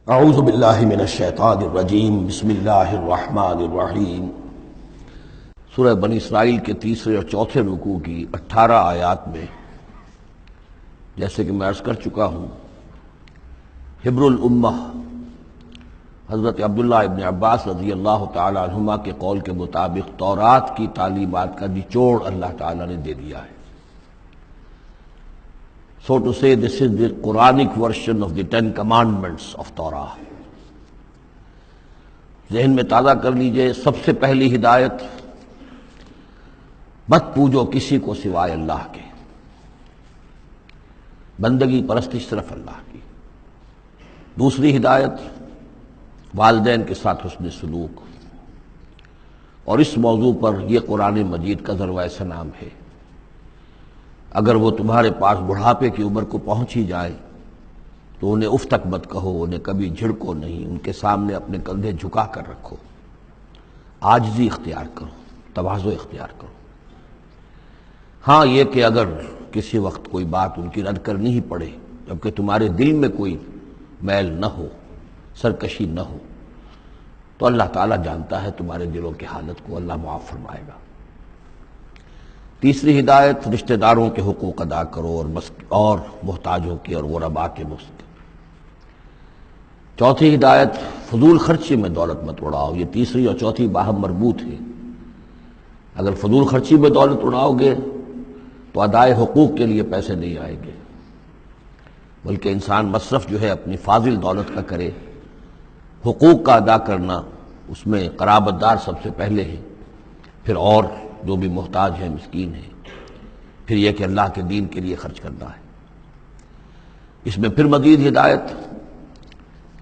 اعوذ باللہ من الشیطان الرجیم بسم اللہ الرحمن الرحیم۔ سورہ بنی اسرائیل کے تیسرے اور چوتھے رکوع کی 18 آیات میں جیسے کہ میں عرض کر چکا ہوں، حبر الامہ حضرت عبداللہ ابن عباس رضی اللہ تعالی عنہما کے قول کے مطابق تورات کی تعلیمات کا نچوڑ اللہ تعالیٰ نے دے دیا ہے۔ So to say, this is the Quranic version of the 10 commandments of Torah۔ ذہن میں تازہ کر لیجئے، سب سے پہلی ہدایت، مت پوجو کسی کو سوائے اللہ کے، بندگی پرستش صرف اللہ کی۔ دوسری ہدایت، والدین کے ساتھ حسن سلوک، اور اس موضوع پر یہ قرآن مجید کا ذروۂ سنام ہے۔ اگر وہ تمہارے پاس بڑھاپے کی عمر کو پہنچ ہی جائے تو انہیں اف تک مت کہو، انہیں کبھی جھڑکو نہیں، ان کے سامنے اپنے کندھے جھکا کر رکھو، عاجزی اختیار کرو، تواضع اختیار کرو۔ ہاں یہ کہ اگر کسی وقت کوئی بات ان کی رد کرنی ہی پڑے جبکہ تمہارے دل میں کوئی میل نہ ہو، سرکشی نہ ہو، تو اللہ تعالیٰ جانتا ہے تمہارے دلوں کی حالت کو، اللہ معاف فرمائے گا۔ تیسری ہدایت، رشتہ داروں کے حقوق ادا کرو اور محتاجوں کے اور غرباء کے مسک۔ چوتھی ہدایت، فضول خرچی میں دولت مت اڑاؤ۔ یہ تیسری اور چوتھی باہم مربوط ہے۔ اگر فضول خرچی میں دولت اڑاؤ گے تو ادائے حقوق کے لیے پیسے نہیں آئیں گے، بلکہ انسان مصرف جو ہے اپنی فاضل دولت کا کرے۔ حقوق کا ادا کرنا، اس میں قرابت دار سب سے پہلے ہے، پھر اور جو بھی محتاج ہے، مسکین ہے، پھر یہ کہ اللہ کے دین کے لیے خرچ کرنا ہے۔ اس میں پھر مزید ہدایت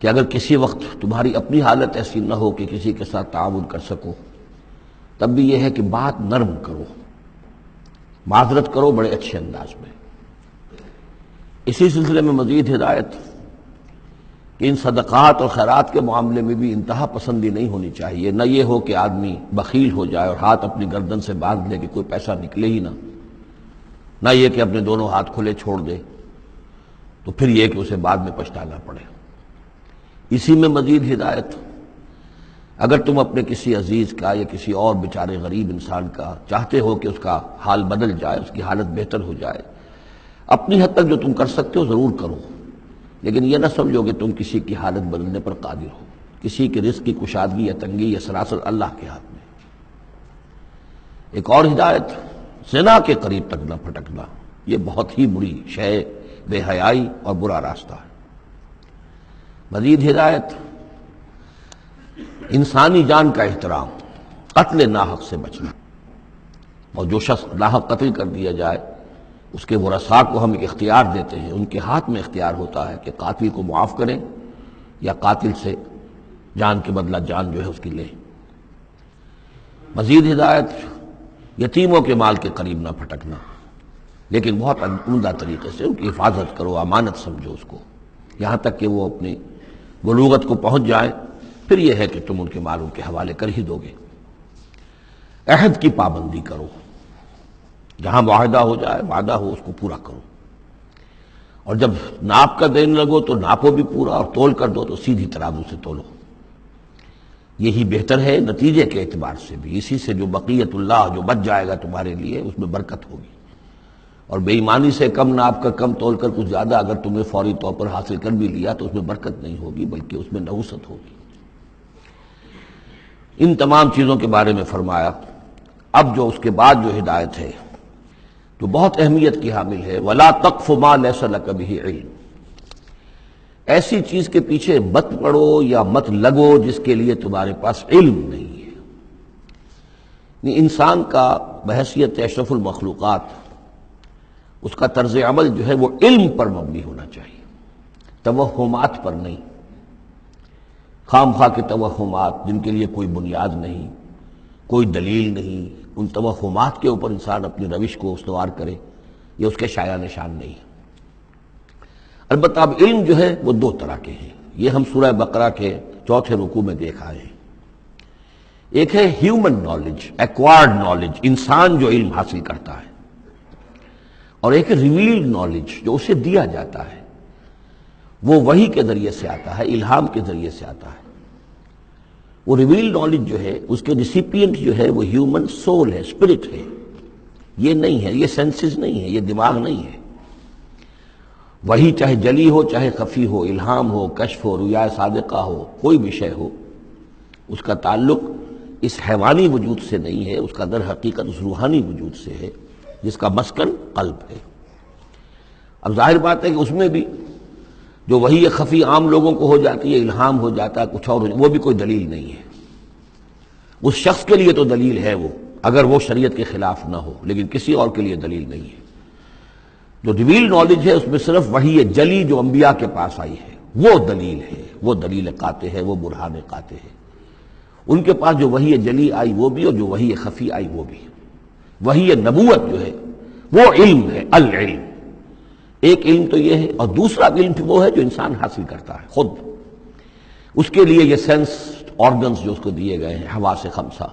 کہ اگر کسی وقت تمہاری اپنی حالت ایسی نہ ہو کہ کسی کے ساتھ تعاون کر سکو، تب بھی یہ ہے کہ بات نرم کرو، معذرت کرو بڑے اچھے انداز میں۔ اسی سلسلے میں مزید ہدایت کہ ان صدقات اور خیرات کے معاملے میں بھی انتہا پسندی نہیں ہونی چاہیے۔ نہ یہ ہو کہ آدمی بخیل ہو جائے اور ہاتھ اپنی گردن سے باندھ لے کہ کوئی پیسہ نکلے ہی نہ یہ کہ اپنے دونوں ہاتھ کھلے چھوڑ دے تو پھر یہ کہ اسے بعد میں پچھتانا پڑے۔ اسی میں مزید ہدایت، اگر تم اپنے کسی عزیز کا یا کسی اور بیچارے غریب انسان کا چاہتے ہو کہ اس کا حال بدل جائے، اس کی حالت بہتر ہو جائے، اپنی حد تک جو تم کر سکتے ہو ضرور کرو، لیکن یہ نہ سمجھو کہ تم کسی کی حالت بدلنے پر قادر ہو۔ کسی کے رزق کی کشادگی یا تنگی یہ سراسر اللہ کے ہاتھ میں۔ ایک اور ہدایت، زنا کے قریب تک نہ پھٹکنا، یہ بہت ہی بری شے، بے حیائی اور برا راستہ ہے۔ مزید ہدایت، انسانی جان کا احترام، قتل ناحق سے بچنا، اور جو شخص ناحق قتل کر دیا جائے اس کے ورثاء کو ہم ایک اختیار دیتے ہیں، ان کے ہاتھ میں اختیار ہوتا ہے کہ قاتل کو معاف کریں یا قاتل سے جان کے بدلہ جان جو ہے اس کی لیں۔ مزید ہدایت، یتیموں کے مال کے قریب نہ پھٹکنا، لیکن بہت عمدہ طریقے سے ان کی حفاظت کرو، امانت سمجھو اس کو، یہاں تک کہ وہ اپنی بلوغت کو پہنچ جائیں، پھر یہ ہے کہ تم ان کے مال ان کے حوالے کر ہی دو گے۔ عہد کی پابندی کرو، جہاں معاہدہ ہو جائے، وعدہ ہو، اس کو پورا کرو، اور جب ناپ کا دین لگو تو ناپو بھی پورا، اور تول کر دو تو سیدھی ترازو سے تولو۔ یہی بہتر ہے نتیجے کے اعتبار سے بھی، اسی سے جو بقیت اللہ جو بچ جائے گا تمہارے لیے اس میں برکت ہوگی۔ اور بے ایمانی سے کم ناپ کر کم تول کر کچھ زیادہ اگر تمہیں فوری طور پر حاصل کر بھی لیا تو اس میں برکت نہیں ہوگی، بلکہ اس میں نحوست ہوگی۔ ان تمام چیزوں کے بارے میں فرمایا۔ اب جو اس کے بعد جو ہدایت ہے جو بہت اہمیت کی حامل ہے، وَلَا تَقْفُ مَا لَيْسَ لَكَ بِهِ عِلْمٌ، ایسی چیز کے پیچھے مت پڑو یا مت لگو جس کے لیے تمہارے پاس علم نہیں ہے۔ یعنی انسان کا بحیثیت اشرف المخلوقات اس کا طرز عمل جو ہے وہ علم پر مبنی ہونا چاہیے، توہمات پر نہیں، خام خواہ کے توہمات جن کے لیے کوئی بنیاد نہیں، کوئی دلیل نہیں، ان توہمات کے اوپر انسان اپنی روش کو استوار کرے، یہ اس کے شایع نشان نہیں ہے۔ البتہ اب علم جو ہے وہ دو طرح کے ہیں، یہ ہم سورہ بقرہ کے چوتھے رکوع میں دیکھ آئے ہیں۔ ایک ہے ہیومن نالج، ایکوائرڈ نالج، انسان جو علم حاصل کرتا ہے، اور ایک ہے ریویلڈ نالج جو اسے دیا جاتا ہے۔ وہ وحی کے ذریعے سے آتا ہے، الہام کے ذریعے سے آتا ہے۔ وہ ریویل نالج جو ہے اس کے ریسیپینٹ جو ہے وہ ہیومن سول ہے، اسپرٹ ہے، یہ نہیں ہے، یہ سینسز نہیں ہے، یہ دماغ نہیں ہے۔ وہی چاہے جلی ہو چاہے خفی ہو، الہام ہو، کشف ہو، رؤیا صادقہ ہو، کوئی بھی شے ہو، اس کا تعلق اس حیوانی وجود سے نہیں ہے، اس کا در حقیقت اس روحانی وجود سے ہے جس کا مسکن قلب ہے۔ اب ظاہر بات ہے کہ اس میں بھی جو وہی خفی عام لوگوں کو ہو جاتی ہے، الہام ہو جاتا ہے، کچھ اور وہ بھی کوئی دلیل نہیں ہے۔ اس شخص کے لیے تو دلیل ہے وہ، اگر وہ شریعت کے خلاف نہ ہو، لیکن کسی اور کے لیے دلیل نہیں ہے۔ جو ریویل نالج ہے اس میں صرف وحی جلی جو انبیاء کے پاس آئی ہے وہ دلیل ہے، وہ دلیل قاطع ہے، وہ برہان قاطع ہے۔ ان کے پاس جو وحی جلی آئی وہ بھی، اور جو وحی خفی آئی وہ بھی۔ وحی نبوت جو ہے وہ علم ہے، العلم۔ ایک علم تو یہ ہے، اور دوسرا علم وہ ہے جو انسان حاصل کرتا ہے خود۔ اس کے لیے یہ سینس آرگنز جو اس کو دیے گئے ہیں، حواس خمسہ،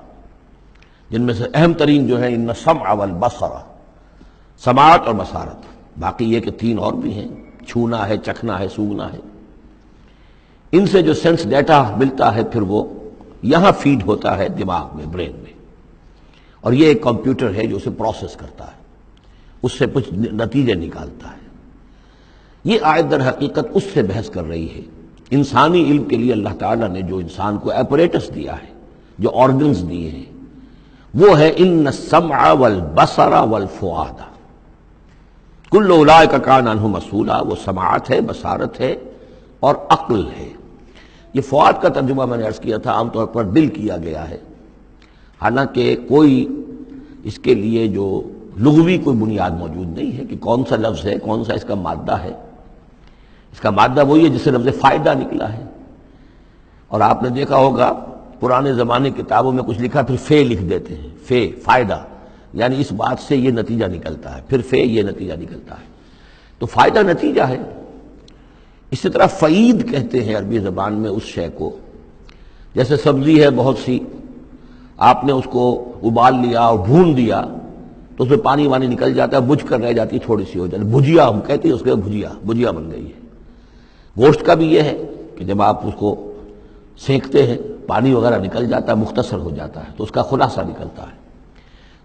جن میں سے اہم ترین جو ہے ان السمع والبصر، سماعت اور بصارت۔ باقی یہ کہ تین اور بھی ہیں، چھونا ہے، چکھنا ہے، سونگنا ہے۔ ان سے جو سینس ڈیٹا ملتا ہے پھر وہ یہاں فیڈ ہوتا ہے دماغ میں، برین میں، اور یہ ایک کمپیوٹر ہے جو اسے پروسیس کرتا ہے، اس سے کچھ نتیجے نکالتا ہے۔ یہ آیت در حقیقت اس سے بحث کر رہی ہے۔ انسانی علم کے لیے اللہ تعالیٰ نے جو انسان کو ایپریٹس دیا ہے، جو آرگنز دیے ہیں، وہ ہے ان السمع والبصر والفؤاد کل اولئک کان عنہ مسئولا۔ وہ سماعت ہے، بصارت ہے اور عقل ہے۔ یہ فؤاد کا ترجمہ میں نے عرض کیا تھا، عام طور پر دل کیا گیا ہے، حالانکہ کوئی اس کے لیے جو لغوی کوئی بنیاد موجود نہیں ہے کہ کون سا لفظ ہے، کون سا اس کا مادہ ہے۔ اس کا مادہ وہی ہے جس سے لفظ فائدہ نکلا ہے، اور آپ نے دیکھا ہوگا پرانے زمانے کتابوں میں کچھ لکھا پھر فے لکھ دیتے ہیں، فے فائدہ، یعنی اس بات سے یہ نتیجہ نکلتا ہے، پھر فے یہ نتیجہ نکلتا ہے، تو فائدہ نتیجہ ہے۔ اسی طرح فعید کہتے ہیں عربی زبان میں اس شے کو، جیسے سبزی ہے بہت سی، آپ نے اس کو ابال لیا اور بھون دیا تو اس میں پانی وانی نکل جاتا ہے، بجھ کر رہ جاتی ہے، تھوڑی سی ہو جاتی ہے، بھجیا ہم کہتے ہیں اس کے، بھجیا بن گئی ہے۔ گوشت کا بھی یہ ہے کہ جب آپ اس کو سینکتے ہیں پانی وغیرہ نکل جاتا ہے، مختصر ہو جاتا ہے تو اس کا خلاصہ نکلتا ہے۔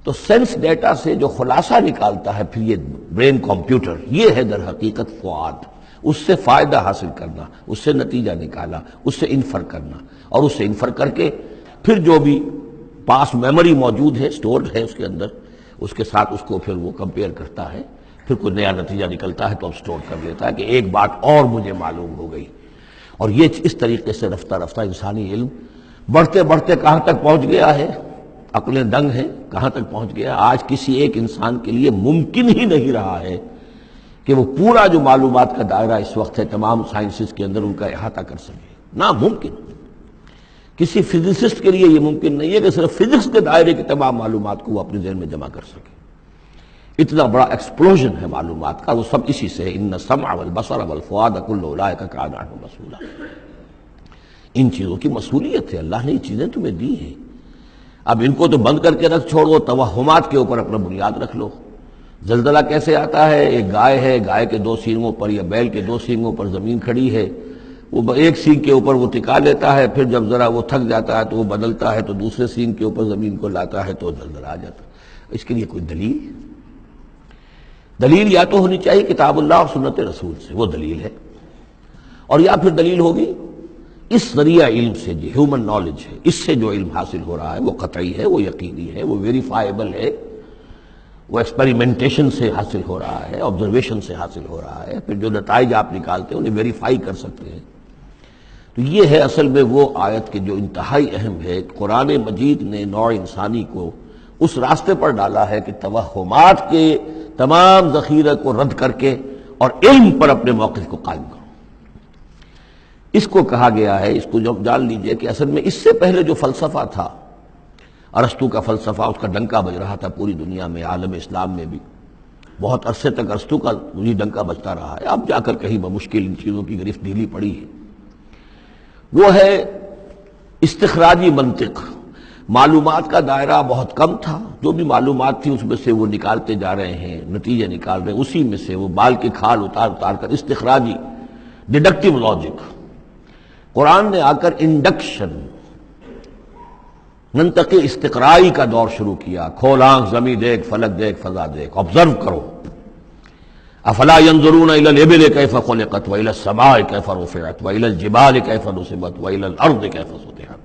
تو سینس ڈیٹا سے جو خلاصہ نکالتا ہے پھر یہ برین کمپیوٹر، یہ ہے در حقیقت فؤاد۔ اس سے فائدہ حاصل کرنا، اس سے نتیجہ نکالا، اس سے انفر کرنا، اور اس سے انفر کر کے پھر جو بھی پاس میموری موجود ہے، سٹورڈ ہے اس کے اندر، اس کے ساتھ اس کو پھر وہ کمپیئر کرتا ہے، پھر کوئی نیا نتیجہ نکلتا ہے تو اب سٹور کر لیتا ہے کہ ایک بات اور مجھے معلوم ہو گئی۔ اور یہ اس طریقے سے رفتہ رفتہ انسانی علم بڑھتے بڑھتے کہاں تک پہنچ گیا ہے، عقلیں دنگ ہیں، کہاں تک پہنچ گیا۔ آج کسی ایک انسان کے لیے ممکن ہی نہیں رہا ہے کہ وہ پورا جو معلومات کا دائرہ اس وقت ہے تمام سائنسز کے اندر ان کا احاطہ کر سکے، ناممکن۔ کسی فزسسٹ کے لیے یہ ممکن نہیں ہے کہ صرف فزکس کے دائرے کی تمام معلومات کو وہ اپنے ذہن میں جمع کر سکے۔ اتنا بڑا ایکسپلوژن ہے معلومات کا، وہ سب اسی سے ہے، ان السمع والبصر والفؤاد کل اولئک کان عنہ مسئولا۔ ان چیزوں کی مسئولیت ہے، اللہ نے یہ چیزیں تمہیں دی ہیں، اب ان کو تو بند کر کے رکھ چھوڑو، توہمات کے اوپر اپنا بنیاد رکھ لو۔ زلزلہ کیسے آتا ہے؟ ایک گائے ہے، گائے کے دو سینگوں پر یا بیل کے دو سینگوں پر زمین کھڑی ہے، وہ ایک سینگ کے اوپر وہ ٹکا لیتا ہے، پھر جب ذرا وہ تھک جاتا ہے تو وہ بدلتا ہے تو دوسرے سینگ کے اوپر زمین کو لاتا ہے تو زلزلہ آ جاتا ہے۔ اس کے لیے کوئی دلیل یا تو ہونی چاہیے کتاب اللہ اور سنت رسول سے، وہ دلیل ہے، اور یا پھر دلیل ہوگی اس ذریعہ علم سے، جو ہیومن نالج ہے، اس سے جو علم حاصل ہو رہا ہے وہ قطعی ہے، وہ یقینی ہے، وہ ویریفائیبل ہے، وہ ایکسپیریمنٹیشن سے حاصل ہو رہا ہے، آبزرویشن سے حاصل ہو رہا ہے، پھر جو نتائج آپ نکالتے ہیں انہیں ویریفائی کر سکتے ہیں۔ تو یہ ہے اصل میں وہ آیت کہ جو انتہائی اہم ہے۔ قرآن مجید نے نوع انسانی کو اس راستے پر ڈالا ہے کہ توہمات کے تمام ذخیرہ کو رد کر کے اور علم پر اپنے موقف کو قائم کرو۔ اس کو کہا گیا ہے، اس کو جب جان لیجئے کہ اصل میں اس سے پہلے جو فلسفہ تھا، ارسطو کا فلسفہ، اس کا ڈنکا بج رہا تھا پوری دنیا میں، عالم اسلام میں بھی بہت عرصے تک ارسطو کا یہ ڈنکا بجتا رہا ہے، اب جا کر کہیں بمشکل ان چیزوں کی گرفت ڈھیلی پڑی ہے۔ وہ ہے استخراجی منطق۔ معلومات کا دائرہ بہت کم تھا، جو بھی معلومات تھی اس میں سے وہ نکالتے جا رہے ہیں، نتیجے نکال رہے ہیں، اسی میں سے وہ بال کی کھال اتار اتار کر استخراجی ڈیڈکٹیو لاجک. قرآن نے آ کر انڈکشن، منطقی استقرائی کا دور شروع کیا. کھول آنکھ، زمین دیکھ، فلک دیکھ، فضا دیکھ، آبزرو کرو. افلا ينظرون الى الابل كيف خلقت والى السماء كيف رفعت والى الجبال كيف نصبت والى الارض كيف سطحت.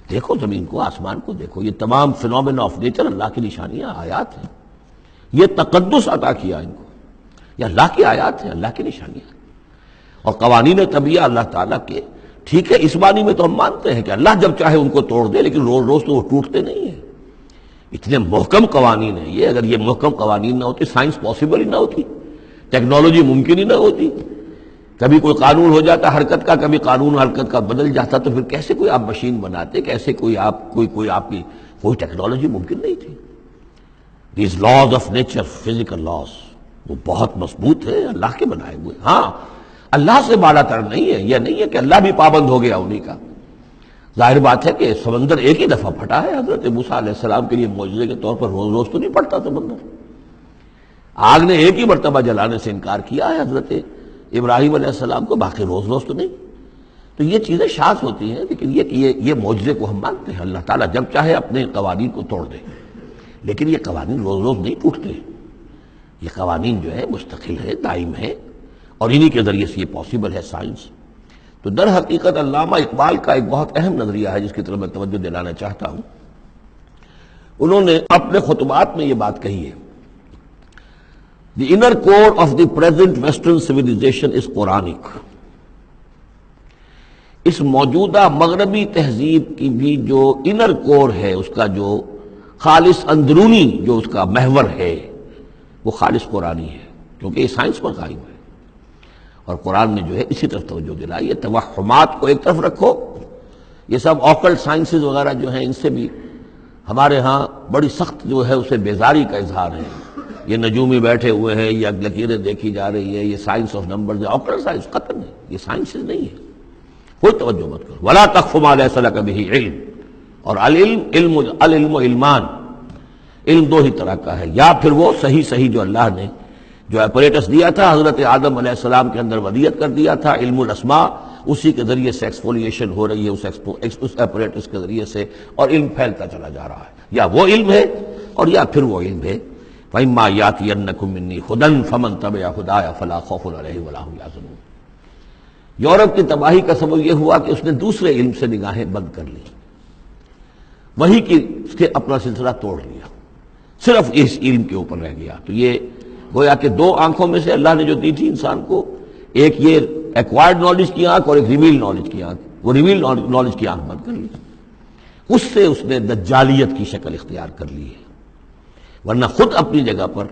دیکھو زمین کو، آسمان کو دیکھو. یہ تمام فینومینا آف نیچر اللہ کی نشانیاں، آیات ہیں. یہ تقدس عطا کیا ان کو، یہ اللہ کی آیات ہیں، اللہ کی نشانیاں. اور قوانین طبیعہ اللہ تعالیٰ کے، ٹھیک ہے اس معنی میں تو ہم مانتے ہیں کہ اللہ جب چاہے ان کو توڑ دے، لیکن روز روز تو وہ ٹوٹتے نہیں ہیں. اتنے محکم قوانین ہیں یہ. اگر یہ محکم قوانین نہ ہوتی، سائنس پاسبل ہی نہ ہوتی، ٹیکنالوجی ممکن ہی نہ ہوتی. کبھی کوئی قانون ہو جاتا حرکت کا، کبھی قانون حرکت کا بدل جاتا، تو پھر کیسے کوئی آپ مشین بناتے، کیسے کوئی آپ کوئی آپ کی کوئی ٹیکنالوجی ممکن نہیں تھی. These laws of nature, physical laws, وہ بہت مضبوط ہے، اللہ کے بنائے ہوئے. ہاں اللہ سے بالا تر نہیں ہے. یہ نہیں ہے کہ اللہ بھی پابند ہو گیا انہی کا. ظاہر بات ہے کہ سمندر ایک ہی دفعہ پھٹا ہے. حضرت موسیٰ علیہ السلام کے لیے معجزے کے طور پر روز روز تو نہیں پھٹتا سمندر. آگ نے ایک ہی مرتبہ جلانے سے انکار کیا ہے حضرت ابراہیم علیہ السلام کو، باقی روز روز تو نہیں. تو یہ چیزیں شاذ ہوتی ہیں، لیکن یہ معجزے کو ہم مانتے ہیں. اللہ تعالیٰ جب چاہے اپنے قوانین کو توڑ دے، لیکن یہ قوانین روز روز نہیں ٹوٹتے. یہ قوانین جو ہے مستقل ہے، دائم ہے، اور انہی کے ذریعے سے یہ پاسبل ہے سائنس. تو در حقیقت علامہ اقبال کا ایک بہت اہم نظریہ ہے جس کی طرف میں توجہ دلانا چاہتا ہوں. انہوں نے اپنے خطبات میں یہ بات کہی ہے: The inner core of the present Western civilization is Quranic. اس موجودہ مغربی تہذیب کی بھی جو انر کور ہے، اس کا جو خالص اندرونی جو اس کا محور ہے، وہ خالص قرآنی ہے، کیونکہ یہ سائنس پر قائم ہے. اور قرآن نے جو ہے اسی طرف توجہ دلائی. یہ توہمات کو ایک طرف رکھو، یہ سب آکلٹ سائنسز وغیرہ جو ہیں ان سے بھی ہمارے ہاں بڑی سخت جو ہے اسے بیزاری کا اظہار ہے. یہ نجومی بیٹھے ہوئے ہیں، یہ لکیریں دیکھی جا رہی ہے، یہ سائنس آف نمبرز، آکلٹ سائنس قطعاً نہیں، یہ سائنسز نہیں ہے. کوئی توجہ مت کرو. ولا تقف ما ليس لك به علم. اور العلم علمان، علم دو ہی طرح کا ہے. یا پھر وہ صحیح جو اللہ نے جو اپریٹس دیا تھا حضرت آدم علیہ السلام کے اندر ودیت کر دیا تھا، علم الاسماء، اسی کے ذریعے سے ایکسفولیشن ہو رہی ہے اس اپریٹس کے ذریعے سے، اور علم پھیلتا چلا جا رہا ہے. یا وہ علم ہے اور یا پھر وہ علم ہے. فَإِمَّا يَأْتِيَنَّكُم مِّنِّي هُدًى فَمَن تَبِعَ هُدَايَ فَلَا خَوْفٌ عَلَيْهِمْ وَلَا هُمْ يَحْزَنُونَ. یورپ کی تباہی کا سبب یہ ہوا کہ اس نے دوسرے علم سے نگاہیں بند کر لی، وہی کہ اپنا سلسلہ توڑ لیا، صرف اس علم کے اوپر رہ گیا. تو یہ گویا کہ دو آنکھوں میں سے اللہ نے جو دی تھی انسان کو، ایک یہ ایکوائرڈ نالج کی آنکھ اور ایک ریویل نالج کی آنکھ. وہ ریویل نالج کی آنکھ بند کر لی، اس سے اس نے دجالیت کی شکل اختیار کر لی ہے. ورنہ خود اپنی جگہ پر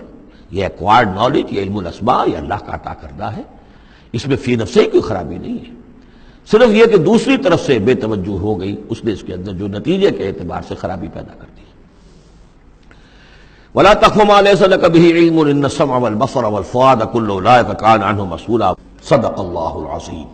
یہ ایکوائرڈ نالج، یہ علم الاسماء، یہ اللہ کا عطا کردہ ہے، اس میں فی نفسہ کوئی خرابی نہیں ہے. صرف یہ کہ دوسری طرف سے بے توجہ ہو گئی، اس نے اس کے اندر جو نتیجے کے اعتبار سے خرابی پیدا کر دی. وَلَا تَقْفُ مَا لَيْسَ لَكَ بِهِ عِلْمٌ إِنَّ السَّمْعَ وَالْبَصَرَ وَالْفُؤَادَ كُلُّ أُولَٰئِكَ كَانَ عَنْهُ مَسْئُولًا. صدق اللہ العظیم.